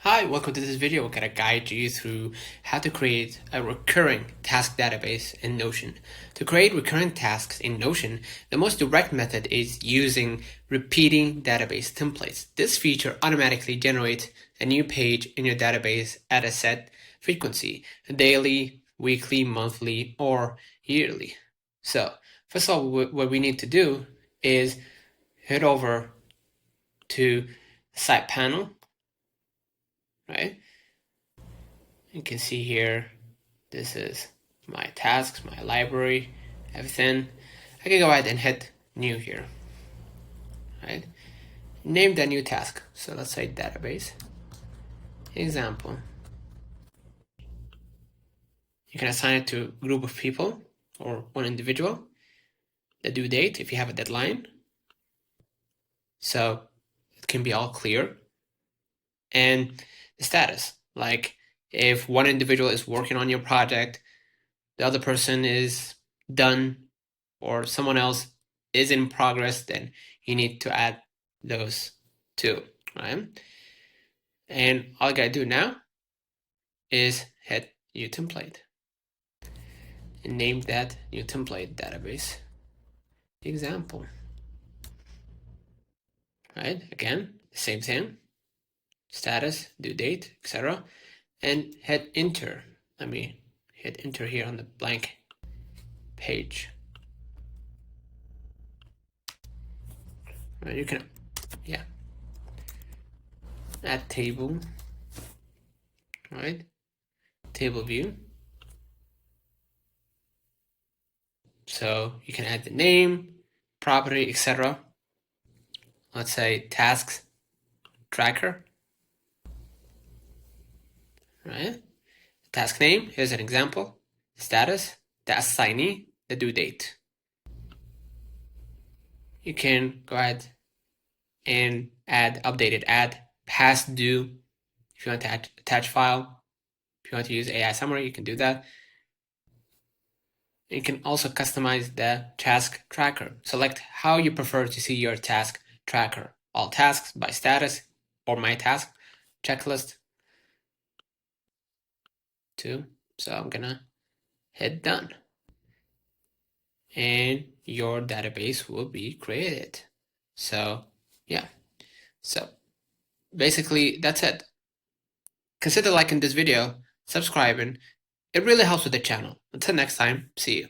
Hi, welcome to this video. We're going to guide you through how to create a recurring task database in Notion. To create recurring tasks in Notion, the most direct method is using repeating database templates. This feature automatically generates a new page in your database at a set frequency, daily, weekly, monthly, or yearly. So, first of all, what we need to do is head over to the side panel, right? You can see here, this is my tasks, my library, everything. I can go ahead and hit new here, right? Name the new task. So let's say database. Example. You can assign it to a group of people or one individual. The due date, if you have a deadline. So it can be all clear. And the status, like if one individual is working on your project, the other person is done, or someone else is in progress, then you need to add those two, right? And all I gotta do now is hit new template and name that new template database example, right? Again, same thing, status, due date, etc. And hit enter. Let me hit enter here on the blank page. You can, yeah, add table, right? Table view. So you can add the name, property, etc. Let's say tasks tracker, right? Task name, here's an example. Status, the assignee, the due date. You can go ahead and add updated, add past due. If you want to attach file, if you want to use AI summary, you can do that. You can also customize the task tracker. Select how you prefer to see your task tracker. All tasks by status or my task checklist too. So I'm gonna hit done. And your database will be created. So yeah. So basically that's it. Consider liking this video, subscribing. It really helps with the channel. Until next time, see you.